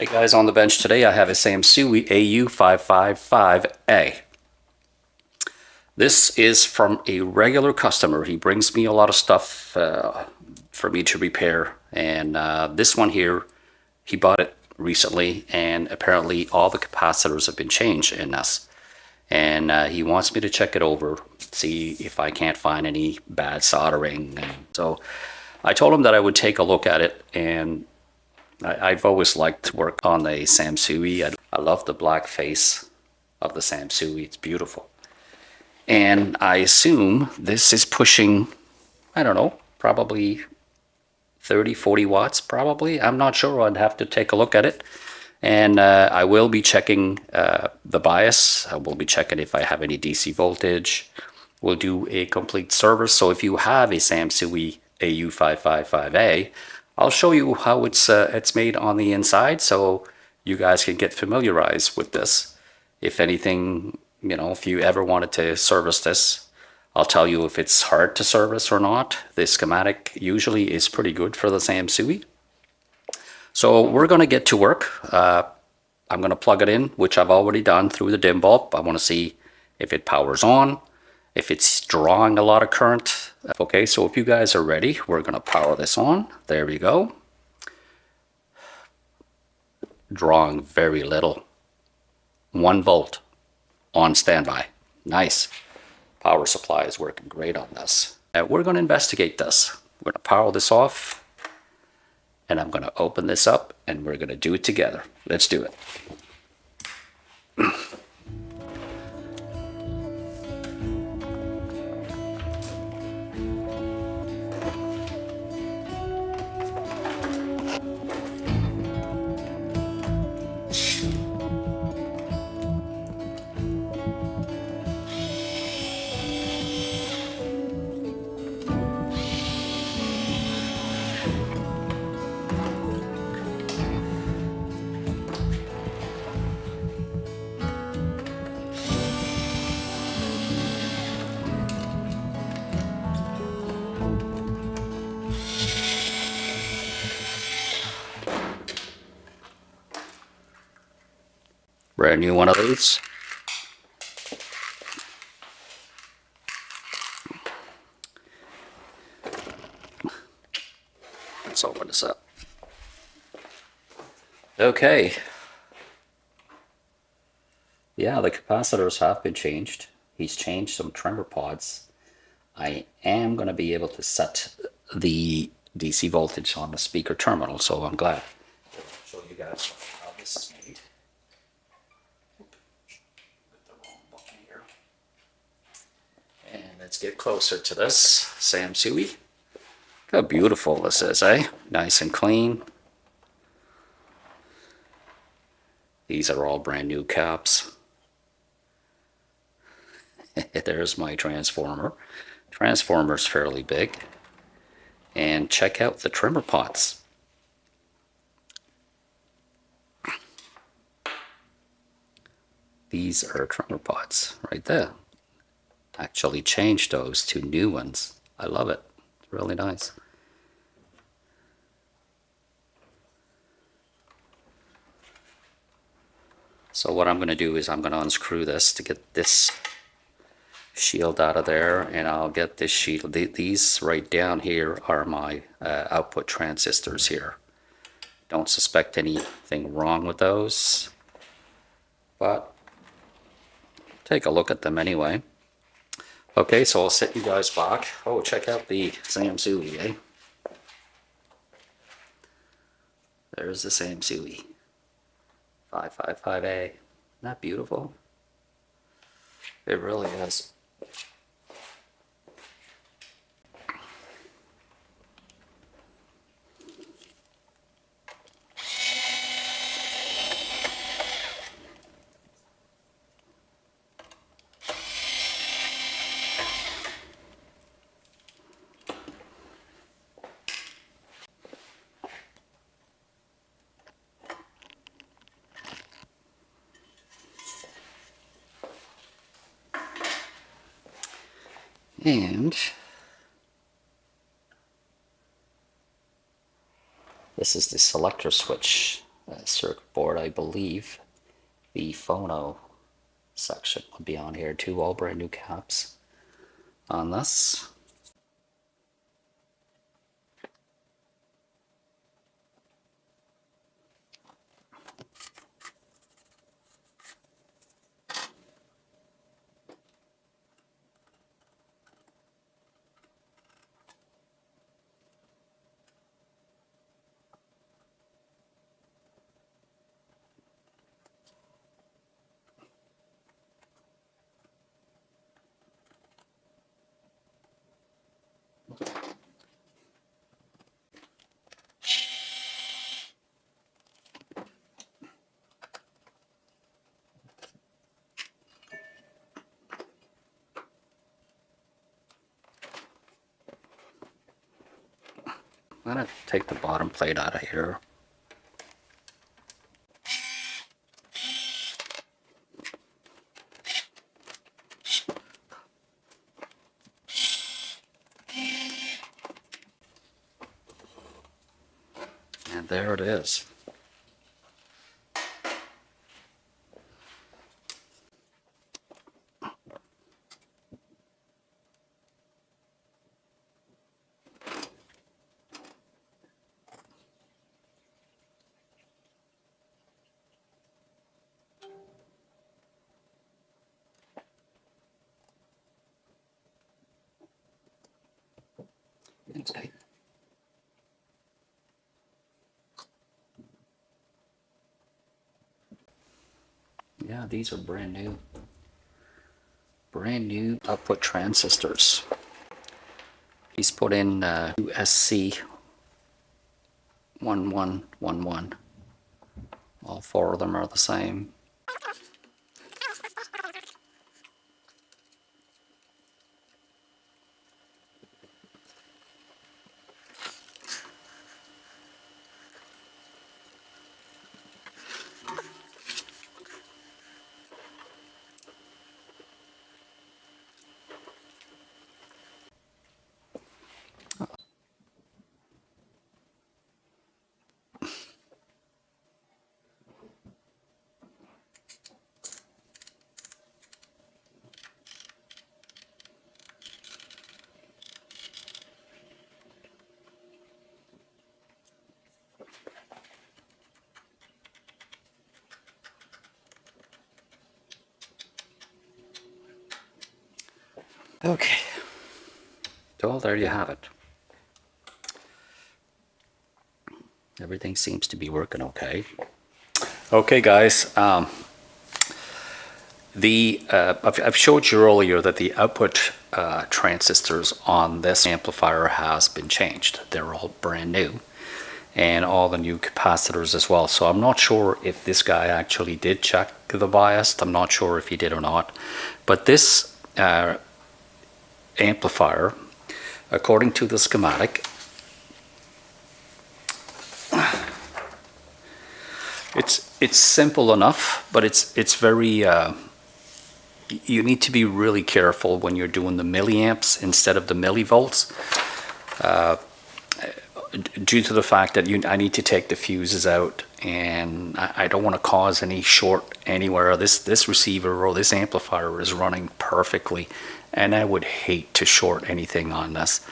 Hey guys, on the bench today I have a Sansui au555a. This is from a regular customer. He brings me a lot of stuff for me to repair, and this one here, he bought it recently, and apparently all the capacitors have been changed in this. And he wants me to check it over, see if I can't find any bad soldering. And so I told him that I would take a look at it, and I've always liked to work on the Sansui. I love the black face of the Sansui. It's beautiful. And I assume this is pushing, I don't know, probably 30, 40 watts probably. I'm not sure. I'd have to take a look at it. And I will be checking the bias. I will be checking if I have any DC voltage. We'll do a complete service. So if you have a Sansui au555a, I'll show you how it's made on the inside, so you guys can get familiarized with this. If anything, you know, if you ever wanted to service this, I'll tell you if it's hard to service or not. The schematic usually is pretty good for the Sansui. So we're going to get to work. I'm going to plug it in, which I've already done through the dim bulb. I want to see if it powers on, if it's drawing a lot of current. Okay, so if you guys are ready, we're going to power this on. There we go. Drawing very little. 1 volt on standby. Nice. Power supply is working great on this. We're going to investigate this. We're going to power this off, and I'm going to open this up, and we're going to do it together. Let's do it. Brand new one of these. Let's open this up. Okay. Yeah, the capacitors have been changed. He's changed some tremor pods. I am going to be able to set the DC voltage on the speaker terminal, so I'm glad. I'll show you guys how this is made. Put the wrong button here. And let's get closer to this Sansui. Look how beautiful this is, eh? Nice and clean. These are all brand new caps. There's my transformer. Transformer's fairly big. And check out the trimmer pots. These are trimmer pots right there. Actually changed those to new ones. I love it. It's really nice. So what I'm going to do is I'm going to unscrew this to get this shield out of there, and I'll get this shield. These right down here are my output transistors here. Don't suspect anything wrong with those, but take a look at them anyway. Okay, so I'll set you guys back. Oh, check out the Sansui, eh? There's the Sansui 555A. Isn't that beautiful? It really is. And this is the selector switch circuit board. I believe the phono section would be on here too, all brand new caps on this. I'm going to take the bottom plate out of here. And there it is. Okay. Yeah, these are brand new output transistors. He's put in USC 1111. All four of them are the same. Okay, so there you have it. Everything seems to be working okay. Okay, guys. I've showed you earlier that the output transistors on this amplifier has been changed. They're all brand new, and all the new capacitors as well. So I'm not sure if this guy actually did check the bias. I'm not sure if he did or not. But this amplifier, according to the schematic, it's simple enough, but it's very you need to be really careful when you're doing the milliamps instead of the millivolts, due to the fact that I need to take the fuses out, and I don't want to cause any short anywhere. This receiver or this amplifier is running perfectly, and I would hate to short anything on this.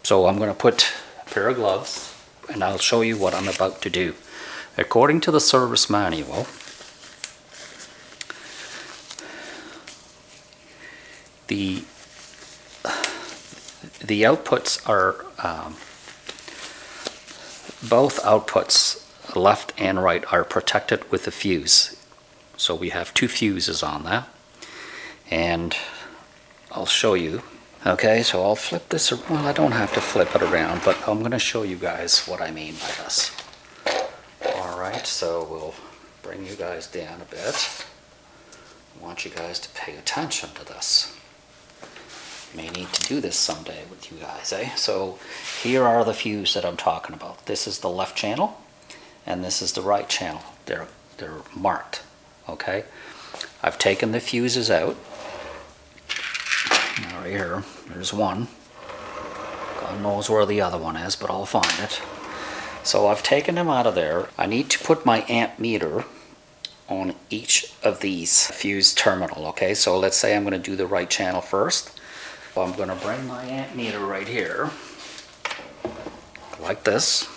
So I'm going to put a pair of gloves, and I'll show you what I'm about to do. According to the service manual, the outputs are both outputs, left and right, are protected with a fuse. So we have two fuses on that, and I'll show you. Okay, so I'll flip this. Well, I don't have to flip it around, but I'm going to show you guys what I mean by this. All right, so we'll bring you guys down a bit. I want you guys to pay attention to this. May need to do this someday with you guys, eh? So here are the fuses that I'm talking about. This is the left channel, and this is the right channel. They're marked, okay? I've taken the fuses out. Right here, there's one. God knows where the other one is, but I'll find it. So I've taken them out of there. I need to put my amp meter on each of these fuse terminal, okay? So let's say I'm going to do the right channel first. So I'm going to bring my amp meter right here, like this.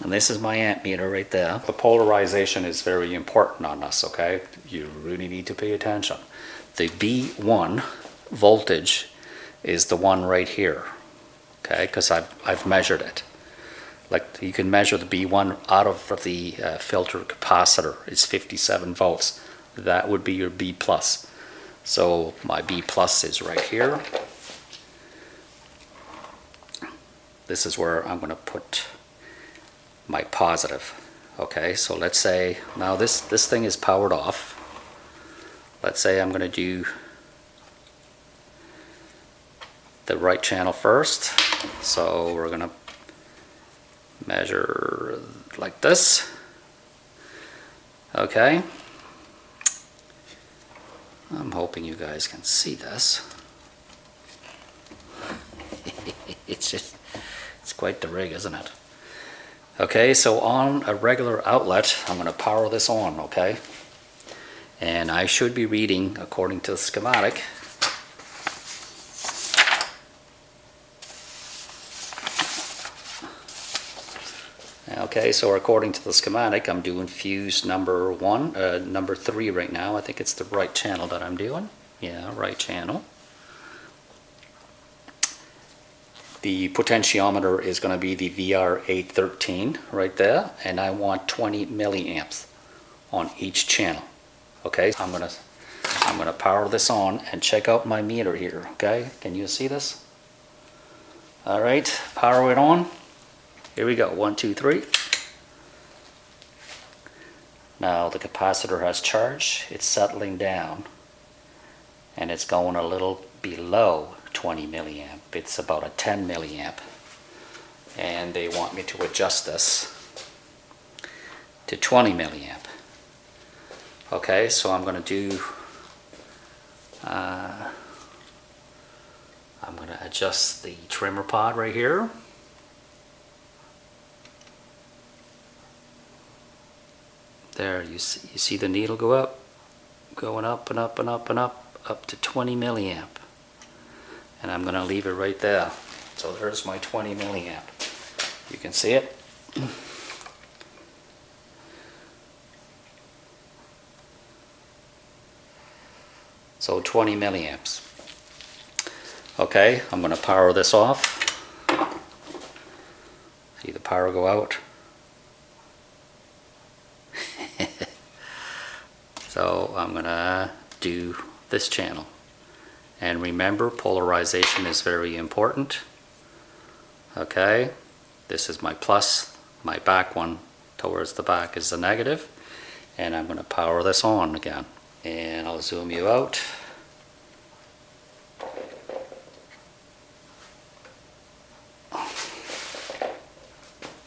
And this is my amp meter right there. The polarization is very important on this, okay? You really need to pay attention. The B1 voltage is the one right here, okay? Because I've measured it. Like you can measure the B1 out of the filter capacitor. It's 57 volts. That would be your B plus. So my B plus is right here. This is where I'm going to put my positive. Okay, so let's say now this thing is powered off. Let's say I'm going to do the right channel first. So we're going to measure like this. Okay, I'm hoping you guys can see this. It's quite the rig, isn't it? Okay, so on a regular outlet, I'm going to power this on, okay? And I should be reading according to the schematic. Okay, so according to the schematic, I'm doing fuse number 3 right now. I think it's the right channel that I'm doing. Yeah, right channel. The potentiometer is going to be the VR813 right there, and I want 20 milliamps on each channel. Okay, I'm gonna power this on and check out my meter here. Okay, can you see this? All right, power it on. Here we go. 1, 2, 3. Now the capacitor has charged. It's settling down, and it's going a little below 20 milliamp. It's about a 10 milliamp, and they want me to adjust this to 20 milliamp. Okay, so I'm going to do I'm going to adjust the trimmer pod right here. There, you see the needle go up, going up and up and up and up to 20 milliamp. And I'm going to leave it right there. So there's my 20 milliamp. You can see it. So 20 milliamps. Okay, I'm going to power this off. See the power go out. So I'm going to do this channel. And remember, polarization is very important. Okay, this is my plus, my back one towards the back is the negative, and I'm going to power this on again. And I'll zoom you out.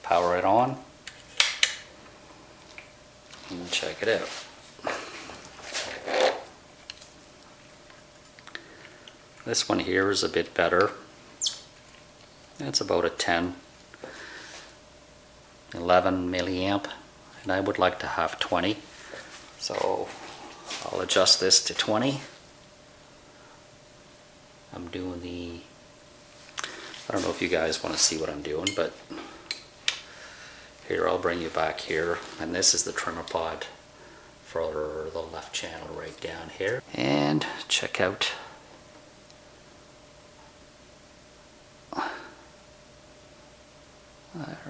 Power it on. And check it out. This one here is a bit better. It's about a 10, 11 milliamp, and I would like to have 20. So I'll adjust this to 20. I'm doing I don't know if you guys want to see what I'm doing, but here, I'll bring you back here. And this is the trimmer pod for the left channel right down here. And check out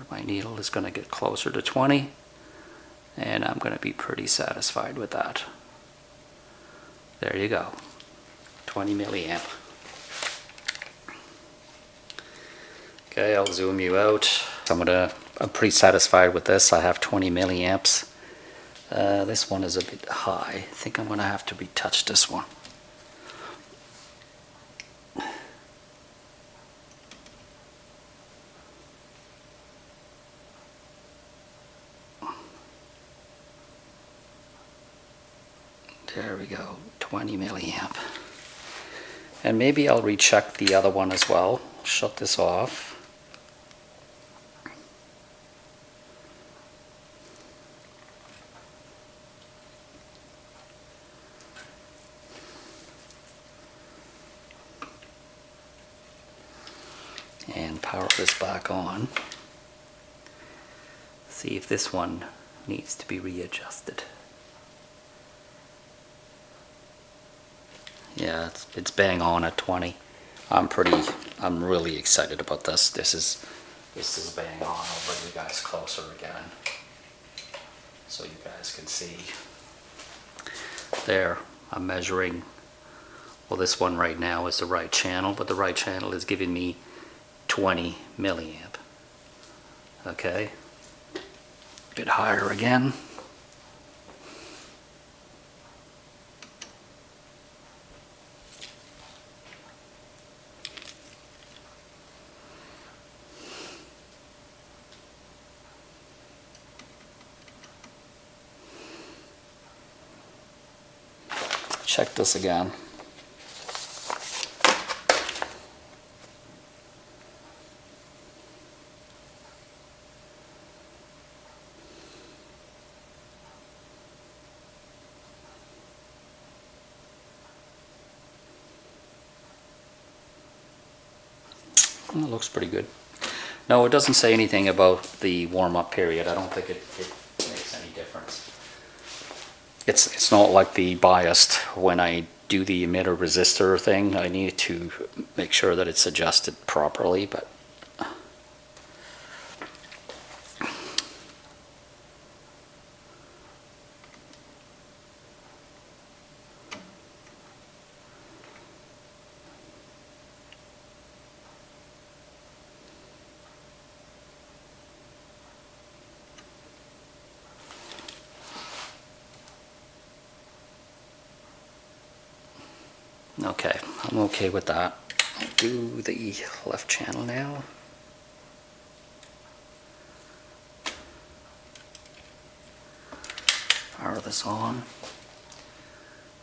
my needle is going to get closer to 20, and I'm going to be pretty satisfied with that. There you go, 20 milliamp. Okay, I'll zoom you out. I'm pretty satisfied with this. I have 20 milliamps. This one is a bit high. I think I'm going to have to retouch this one. There we go, 20 milliamp. And maybe I'll recheck the other one as well. shut this off. And power this back on. See if this one needs to be readjusted. Yeah, it's bang on at 20. I'm really excited about this. This is bang on. I'll bring you guys closer again so you guys can see. There, I'm measuring. Well, this one right now is the right channel, but the right channel is giving me 20 milliamp. Okay, a bit higher again. Check this again. Well, it looks pretty good. No, it doesn't say anything about the warm-up period. I don't think it makes any difference. It's not like the biased. When I do the emitter resistor thing, I need to make sure that it's adjusted properly, but okay, I'm okay with that. I'll do the left channel now. Power this on.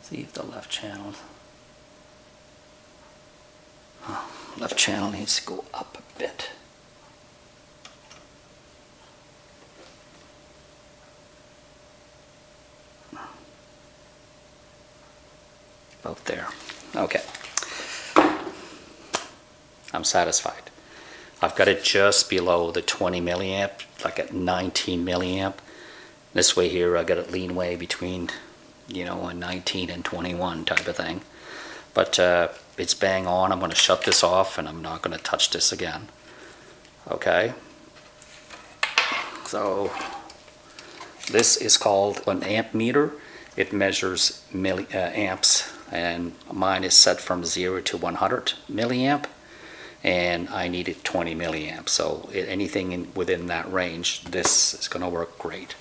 See if the left channel needs to go up a bit. About there. Okay. I'm satisfied. I've got it just below the 20 milliamp, like at 19 milliamp. This way here, I got it lean way between, you know, a 19 and 21 type of thing. But it's bang on. I'm going to shut this off and I'm not going to touch this again. Okay. So this is called an amp meter. It measures amps, and mine is set from 0 to 100 milliamp, and I needed 20 milliamp. So anything within that range, this is going to work great.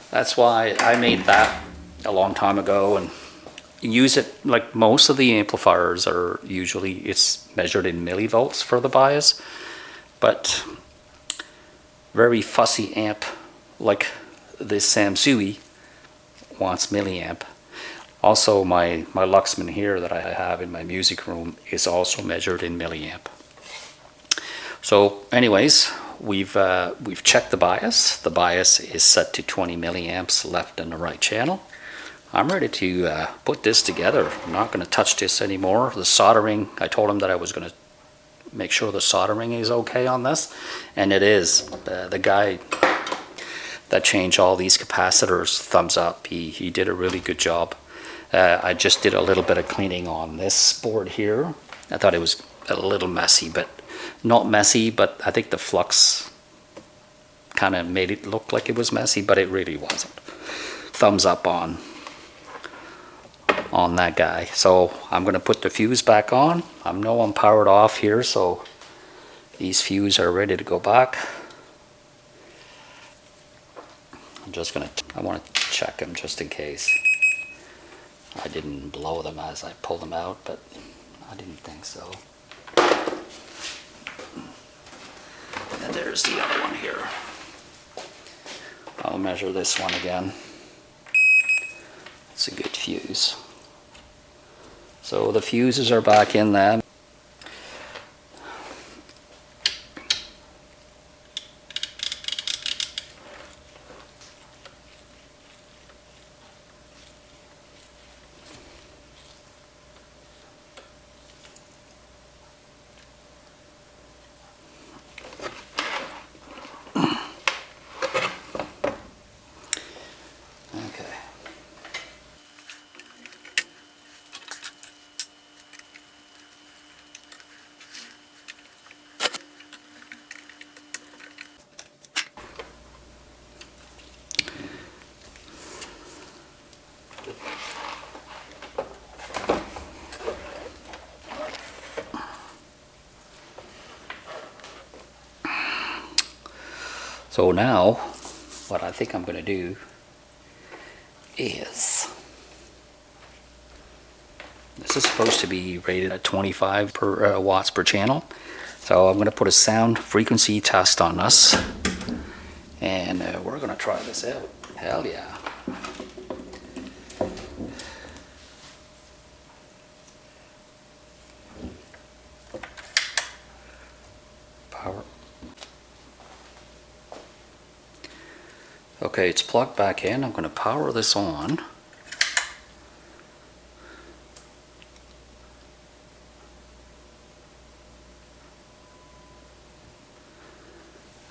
That's why I made that a long time ago and use it. Like most of the amplifiers are usually, it's measured in millivolts for the bias, but very fussy amp like this Sansui wants milliamp. Also my Luxman here that I have in my music room is also measured in milliamp. So anyways, we've checked the bias. The bias is set to 20 milliamps left and the right channel. I'm ready to put this together. I'm not going to touch this anymore. The soldering, I told him that I was going to make sure the soldering is okay on this, and it is. The guy that changed all these capacitors, thumbs up. He did a really good job. I just did a little bit of cleaning on this board here. I thought it was a little messy, but not messy, but I think the flux kind of made it look like it was messy, but it really wasn't. Thumbs up on that guy. So I'm going to put the fuse back on. I know I'm powered off here, so these fuses are ready to go back. I want to check them just in case. I didn't blow them as I pulled them out, but I didn't think so. And there's the other one here. I'll measure this one again. It's a good fuse. So the fuses are back in there. So now, what I think I'm going to do is, this is supposed to be rated at 25 watts per channel. So I'm going to put a sound frequency test on this, and we're going to try this out. Hell yeah. Power. Okay, it's plugged back in. I'm going to power this on.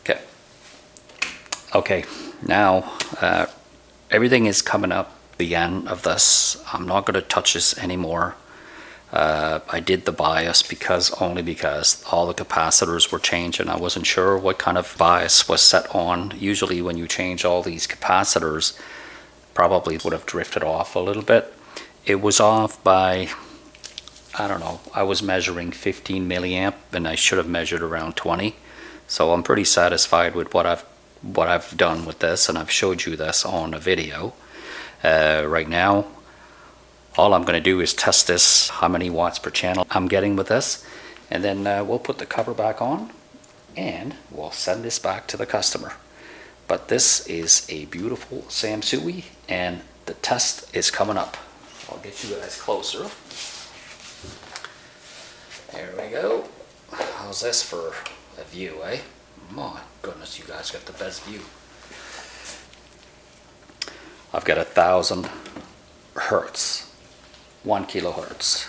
Okay. Okay, now everything is coming up the end of this. I'm not going to touch this anymore. I did the bias only because all the capacitors were changing. I wasn't sure what kind of bias was set on. Usually when you change all these capacitors, probably would have drifted off a little bit. It was off by, I don't know, I was measuring 15 milliamp and I should have measured around 20. So I'm pretty satisfied with what I've done with this, and I've showed you this on a video. Right now, all I'm going to do is test this, how many watts per channel I'm getting with this, and then we'll put the cover back on and we'll send this back to the customer. But this is a beautiful Sansui, and the test is coming up. I'll get you guys closer. There we go. How's this for a view, eh? My goodness, you guys got the best view. I've got 1,000 hertz, 1 kilohertz.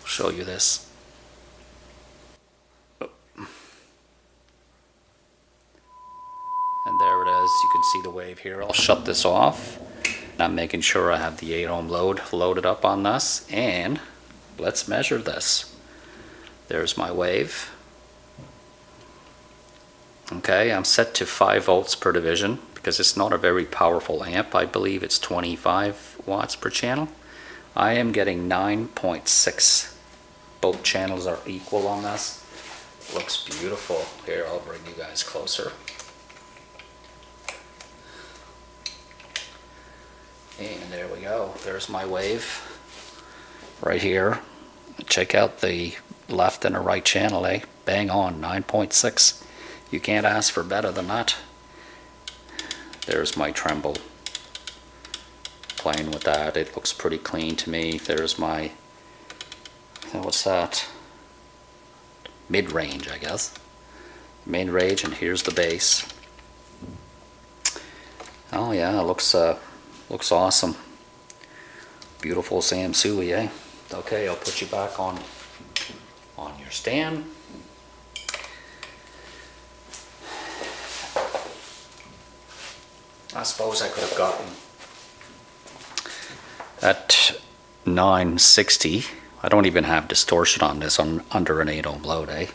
I'll show you this. And there it is. You can see the wave here. I'll shut this off. I'm making sure I have the 8 ohm load loaded up on this, and let's measure this. There's my wave. Okay, I'm set to 5 volts per division because it's not a very powerful amp. I believe it's 25 watts per channel. I am getting 9.6. Both channels are equal on this. Looks beautiful. Here, I'll bring you guys closer. And there we go. There's my wave right here. Check out the left and the right channel, eh? Bang on, 9.6. You can't ask for better than that. There's my tremble. Playing with that. It looks pretty clean to me. There's my, what's that? Mid-range, I guess. Mid-range, and here's the bass. Oh yeah, it looks awesome. Beautiful Sansui, eh? Okay, I'll put you back on your stand. I suppose I could have gotten at 960. I don't even have distortion on this under an 8 ohm load, eh?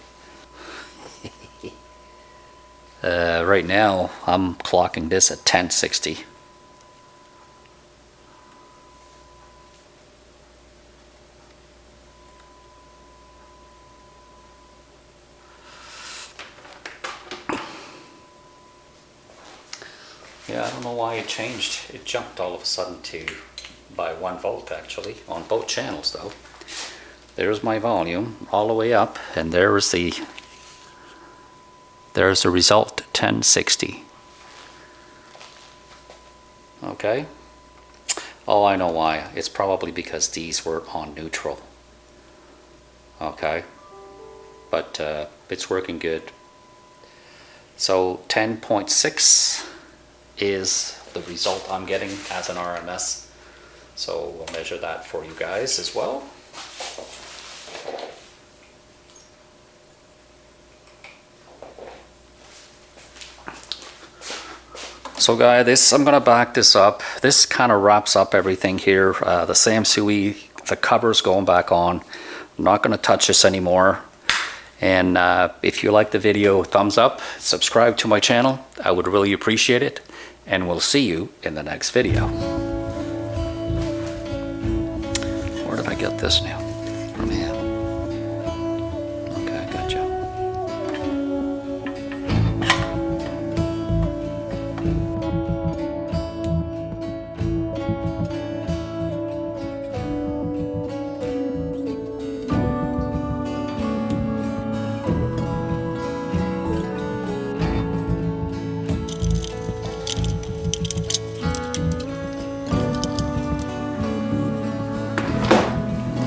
Right now I'm clocking this at 1060. Yeah, I don't know why it changed. It jumped all of a sudden to by 1 volt actually on both channels though. There's my volume all the way up, and there's the result, 1060. Okay. Oh, I know why. It's probably because these were on neutral. Okay. But it's working good. So 10.6 is the result I'm getting as an RMS. So we'll measure that for you guys as well. So guys, I'm gonna back this up. This kind of wraps up everything here. The Sansui, the cover's going back on. I'm not gonna touch this anymore. And if you like the video, thumbs up, subscribe to my channel. I would really appreciate it. And we'll see you in the next video. Where did I get this now? From here. Okay, gotcha.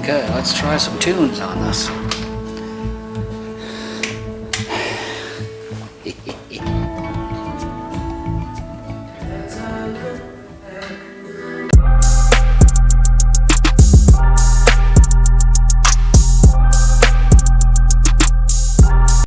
Okay, let's try some tunes on this.